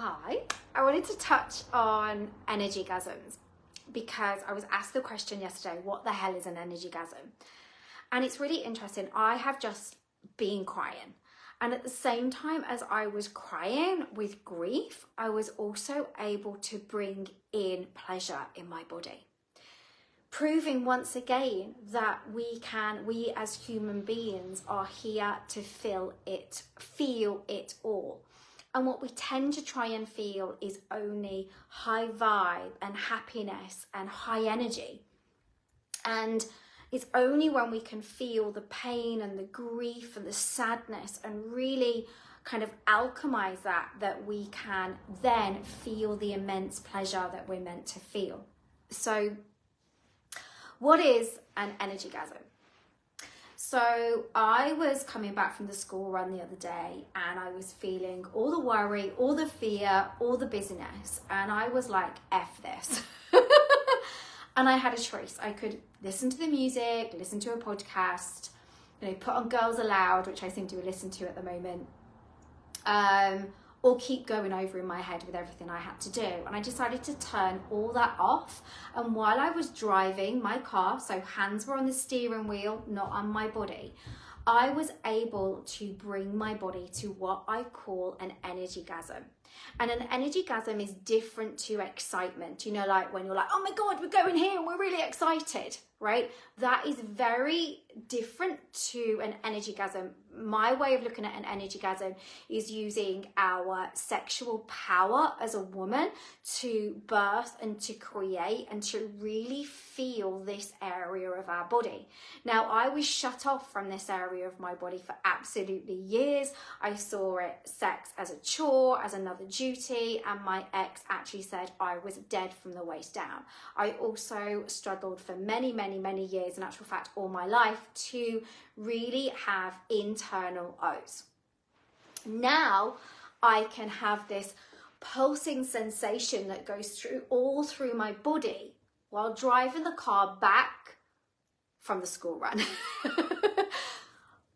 Hi, I wanted to touch on energygasms because I was asked the question yesterday, what the hell is an energygasm? And it's really interesting. I have just been crying. And at the same time as I was crying with grief, I was also able to bring in pleasure in my body. Proving once again that we as human beings are here to feel it all. And what we tend to try and feel is only high vibe and happiness and high energy. And it's only when we can feel the pain and the grief and the sadness and really kind of alchemize that we can then feel the immense pleasure that we're meant to feel. So what is an energygasm? So I was coming back from the school run the other day and I was feeling all the worry, all the fear, all the busyness. And I was like, F this. And I had a choice. I could listen to the music, listen to a podcast, put on Girls Aloud, which I seem to listen to at the moment, or keep going over in my head with everything I had to do. And I decided to turn all that off. And while I was driving my car, so hands were on the steering wheel, not on my body, I was able to bring my body to what I call an energygasm. And an energygasm is different to excitement. Like when you're like, oh my God, we're going here and we're really excited, right? That is very different to an energygasm. My way of looking at an energygasm is using our sexual power as a woman to birth and to create and to really feel this area of our body. Now, I was shut off from this area of my body for absolutely years. I saw sex as a chore, as another duty, and my ex actually said I was dead from the waist down. I also struggled for many years, in actual fact all my life, to really have internal O's. Now I can have this pulsing sensation that goes all through my body while driving the car back from the school run.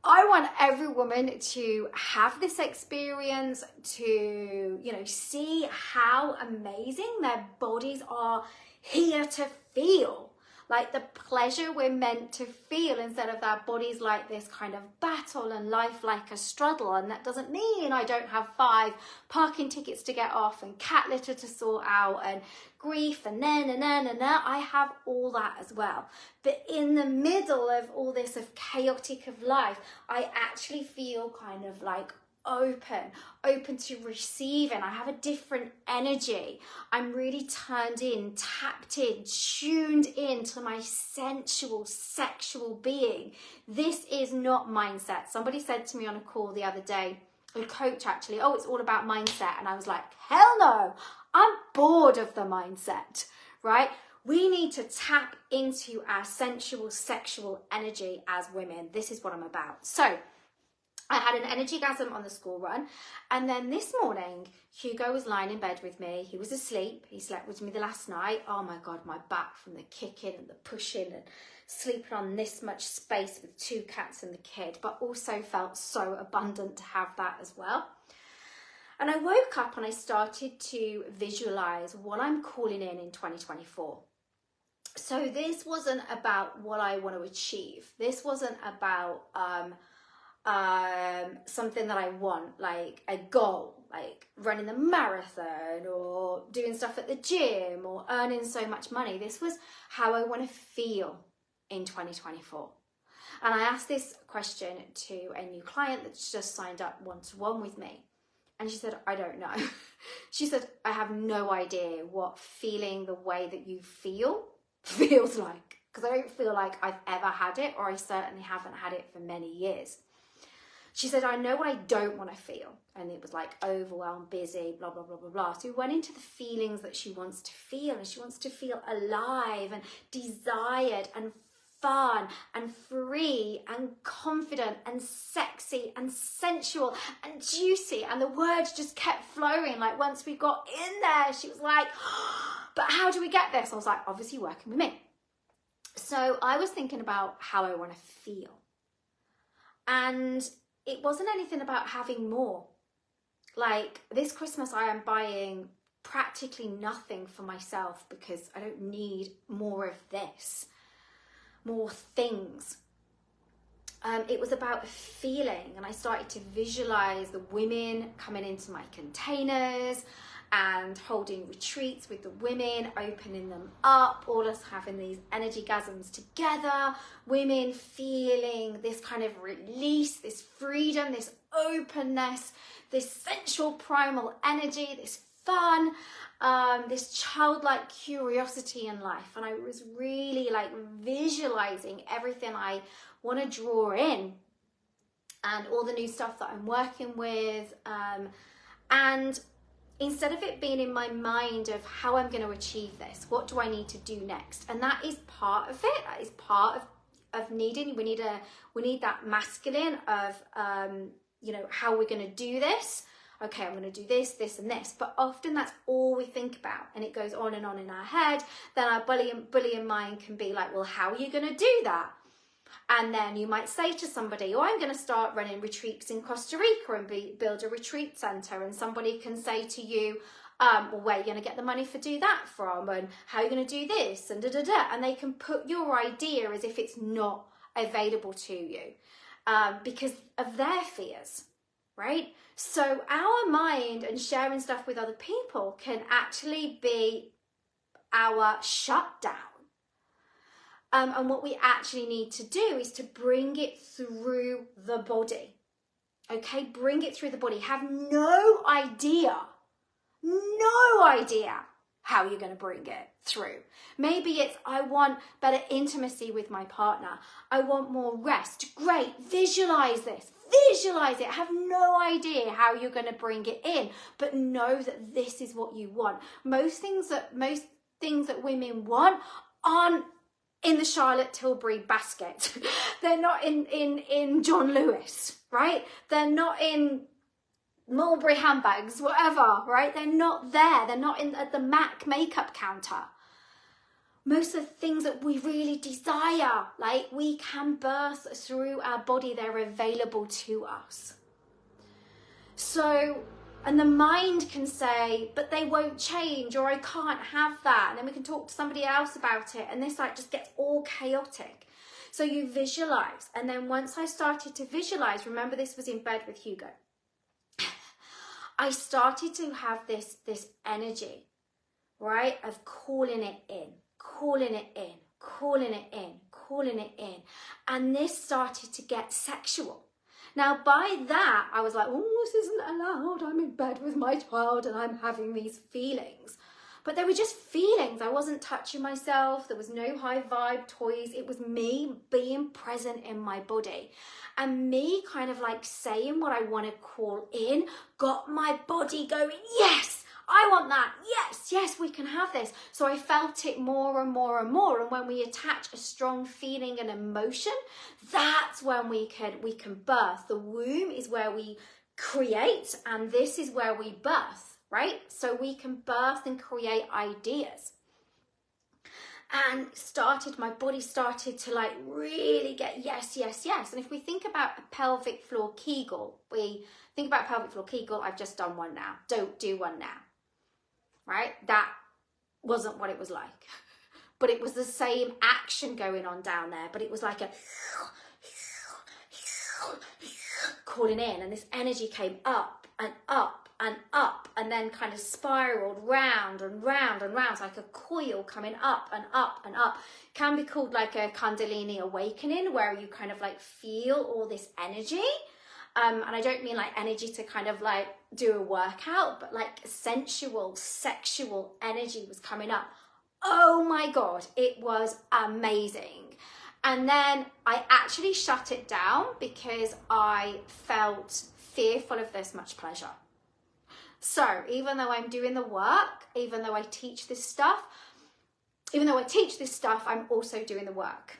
I want every woman to have this experience, to, see how amazing their bodies are here to feel. Like the pleasure we're meant to feel, instead of our bodies like this kind of battle and life like a struggle. And that doesn't mean I don't have 5 parking tickets to get off and cat litter to sort out and grief and I have all that as well. But in the middle of all this of chaotic of life, I actually feel kind of like open to receiving. I have a different energy. I'm really turned in, tapped in, tuned in to my sensual, sexual being. This is not mindset. Somebody said to me on a call the other day, a coach actually, oh, it's all about mindset. And I was like, hell no, I'm bored of the mindset, right? We need to tap into our sensual, sexual energy as women. This is what I'm about. So I had an energygasm on the school run, and then this morning Hugo was lying in bed with me. He was asleep. He slept with me the last night. Oh my God, my back from the kicking and the pushing and sleeping on this much space with 2 cats and the kid, but also felt so abundant to have that as well. And I woke up and I started to visualize what I'm calling in 2024. So this wasn't about what I want to achieve. This wasn't about something that I want, like a goal, like running the marathon or doing stuff at the gym or earning so much money. This was how I want to feel in 2024. And I asked this question to a new client that's just signed up one-to-one with me. And she said, I don't know. She said, I have no idea what feeling the way that you feel feels like, because I don't feel like I've ever had it, or I certainly haven't had it for many years. She said, I know what I don't want to feel. And it was like overwhelmed, busy, blah, blah, blah, blah, blah. So we went into the feelings that she wants to feel. And she wants to feel alive and desired and fun and free and confident and sexy and sensual and juicy. And the words just kept flowing. Like once we got in there, she was like, but how do we get this? I was like, obviously working with me. So I was thinking about how I want to feel. And it wasn't anything about having more. like this Christmas I am buying practically nothing for myself because I don't need more of this, more things. It was about feeling, and I started to visualize the women coming into my containers and holding retreats with the women, opening them up, all us having these energygasms together, women feeling this kind of release, this freedom, this openness, this sensual primal energy, this fun, this childlike curiosity in life. And I was really like visualizing everything I want to draw in and all the new stuff that I'm working with, and instead of it being in my mind of how I'm going to achieve this, what do I need to do next? And that is part of it. That is part of needing. We need that masculine of you know, how we're going to do this. Okay, I'm going to do this, this, and this. But often that's all we think about, and it goes on in our head. Then our bullying mind can be like, well, how are you going to do that? And then you might say to somebody, oh, I'm going to start running retreats in Costa Rica and build a retreat center. And somebody can say to you, well, where are you going to get the money for do that from? And how are you going to do this? And da-da-da. And they can put your idea as if it's not available to you because of their fears, right? So our mind and sharing stuff with other people can actually be our shutdown. And what we actually need to do is to bring it through the body. Okay, bring it through the body. Have no idea how you're going to bring it through. Maybe it's, I want better intimacy with my partner. I want more rest. Great, visualize this. Visualize it. Have no idea how you're going to bring it in, but know that this is what you want. Most things that women want aren't in the Charlotte Tilbury basket. They're not in John Lewis, right? They're not in Mulberry handbags, whatever, right? They're not there. They're not at the MAC makeup counter. Most of the things that we really desire, like we can birth through our body, they're available to us. So, and the mind can say, but they won't change, or I can't have that. And then we can talk to somebody else about it. And this like just gets all chaotic. So you visualize. And then once I started to visualize, remember this was in bed with Hugo. I started to have this energy, right? Of calling it in, calling it in, calling it in, calling it in. And this started to get sexual. Now, by that, I was like, oh, this isn't allowed. I'm in bed with my child and I'm having these feelings. But they were just feelings. I wasn't touching myself. There was no high vibe toys. It was me being present in my body. And me kind of like saying what I want to call in got my body going, yes, I want that. Yes, yes, we can have this. So I felt it more and more and more. And when we attach a strong feeling and emotion, that's when we can birth. The womb is where we create, and this is where we birth, right? So we can birth and create ideas. And my body started to like really get yes, yes, yes. And if we think about a pelvic floor Kegel, I've just done one now. Don't do one now. Right? That wasn't what it was like. But it was the same action going on down there. But it was like a calling in. And this energy came up and up and up. And then kind of spiraled round and round and round. It's like a coil coming up and up and up. Can be called like a Kundalini awakening, where you kind of like feel all this energy. And I don't mean like energy to kind of like do a workout, but like sensual, sexual energy was coming up. Oh my God, it was amazing. And then I actually shut it down because I felt fearful of this much pleasure. So even though I'm doing the work, even though I teach this stuff, I'm also doing the work.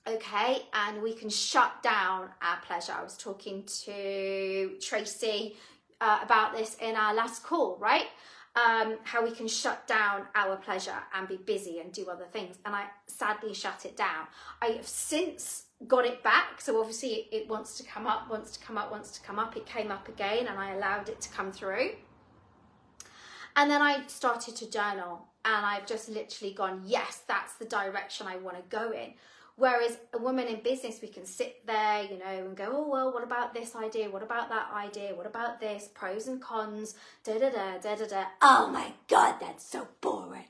Okay, and we can shut down our pleasure. I was talking to Tracy about this in our last call, right? how we can shut down our pleasure and be busy and do other things. And I sadly shut it down. I have since got it back. So obviously it wants to come up, wants to come up, wants to come up. It came up again and I allowed it to come through. And then I started to journal and I've just literally gone, yes, that's the direction I want to go in. Whereas a woman in business, we can sit there, you know, and go, oh, well, what about this idea? What about that idea? What about this? Pros and cons, da-da-da, da-da-da. Oh my God, that's so boring.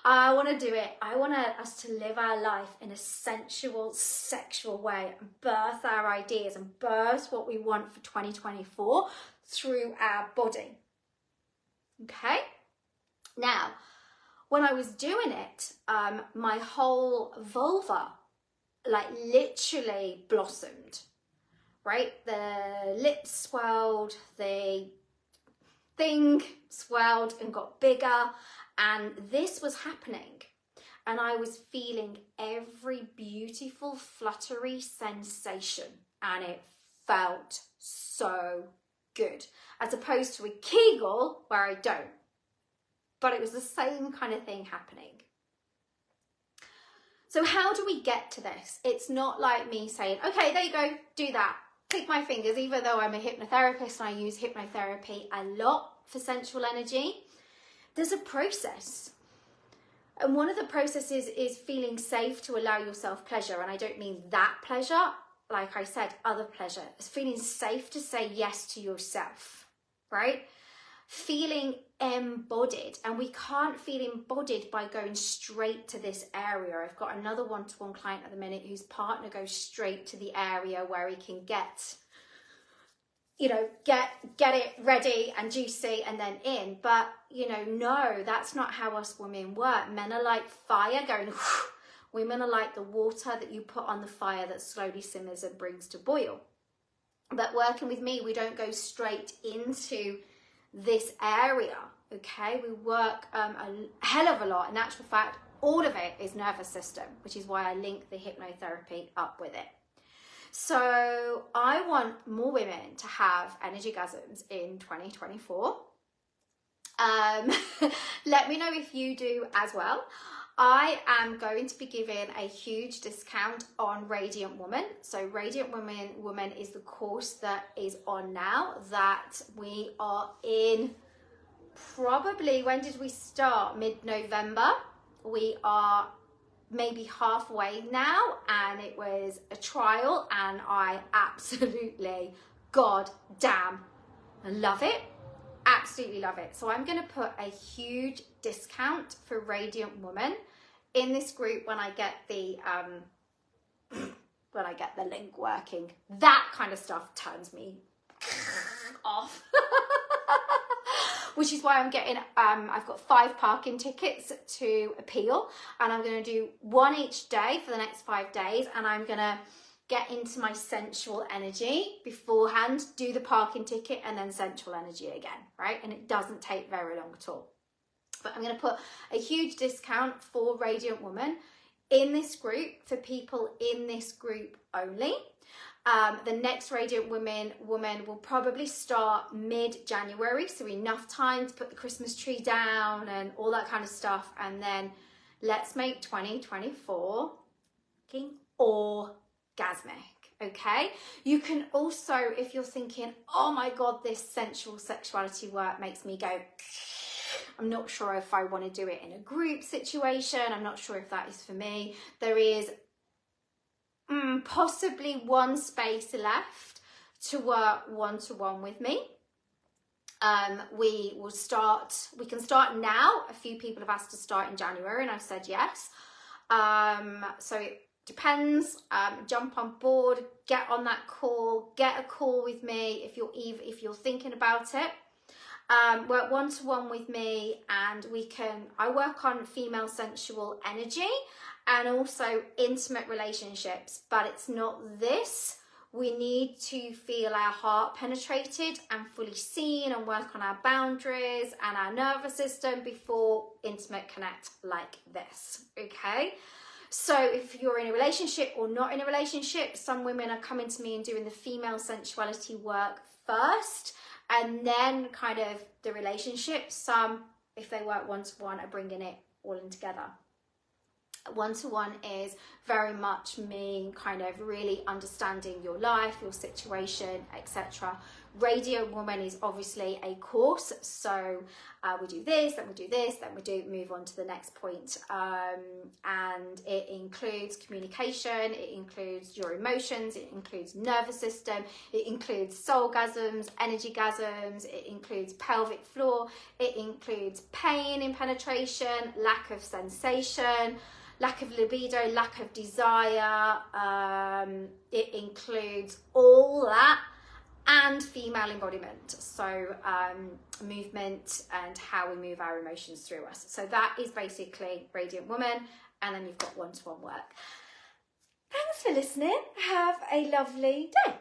I want to do it. I want us to live our life in a sensual, sexual way and birth our ideas and birth what we want for 2024 through our body. Okay? Now, when I was doing it, my whole vulva like literally blossomed, right? The lips swelled, the thing swelled and got bigger, and this was happening. And I was feeling every beautiful fluttery sensation, and it felt so good, as opposed to a Kegel where I don't. But it was the same kind of thing happening. So how do we get to this? It's not like me saying, okay, there you go, do that. Click my fingers, even though I'm a hypnotherapist and I use hypnotherapy a lot for sensual energy. There's a process. And one of the processes is feeling safe to allow yourself pleasure. And I don't mean that pleasure, like I said, other pleasure. It's feeling safe to say yes to yourself, right? Feeling embodied, and we can't feel embodied by going straight to this area. I've got another one-to-one client at the minute whose partner goes straight to the area where he can get, you know, get it ready and juicy and then in. But, you know, no, that's not how us women work. Men are like fire going, women are like the water that you put on the fire that slowly simmers and brings to boil. But working with me, we don't go straight into this area, okay? We work a hell of a lot. In actual fact, all of it is nervous system, which is why I link the hypnotherapy up with it. So I want more women to have energygasms in 2024. Let me know if you do as well. I am going to be giving a huge discount on Radiant Woman. So Radiant Woman is the course that is on now, that we are in probably, when did we start? Mid-November. We are maybe halfway now, and it was a trial and I absolutely goddamn love it. Absolutely love it. So I'm going to put a huge discount for Radiant Woman in this group when I get the link working. That kind of stuff turns me off. Which is why I'm getting I've got 5 parking tickets to appeal, and I'm going to do 1 each day for the next 5 days, and I'm going to get into my sensual energy beforehand, do the parking ticket, and then sensual energy again, right? And it doesn't take very long at all. But I'm going to put a huge discount for Radiant Woman in this group, for people in this group only. The next Radiant Woman will probably start mid-January, so enough time to put the Christmas tree down and all that kind of stuff. And then let's make 2024 orgasmic, okay? You can also, if you're thinking, oh my God, this sensual sexuality work makes me go, I'm not sure if I want to do it in a group situation, I'm not sure if that is for me. There is possibly 1 space left to work one-to-one with me. We can start now. A few people have asked to start in January and I've said yes. So it depends. Jump on board, get on that call, get a call with me if you're thinking about it. Work one-to-one with me, and I work on female sensual energy and also intimate relationships, but it's not this. We need to feel our heart penetrated and fully seen, and work on our boundaries and our nervous system before intimate connect like this, okay? So if you're in a relationship or not in a relationship, some women are coming to me and doing the female sensuality work first, and then kind of the relationship. Some if they work one-to-one, are bringing it all in together. One-to-one is very much me kind of really understanding your life, your situation, etc. Radiant Woman is obviously a course, so we do this, then we do this, then we do move on to the next point, and it includes communication, it includes your emotions, it includes nervous system, it includes soulgasms, energygasms, it includes pelvic floor, it includes pain in penetration, lack of sensation, lack of libido, lack of desire. It includes all that, and female embodiment, so movement and how we move our emotions through us. So that is basically Radiant Woman, and then you've got one-to-one work. Thanks for listening. Have a lovely day.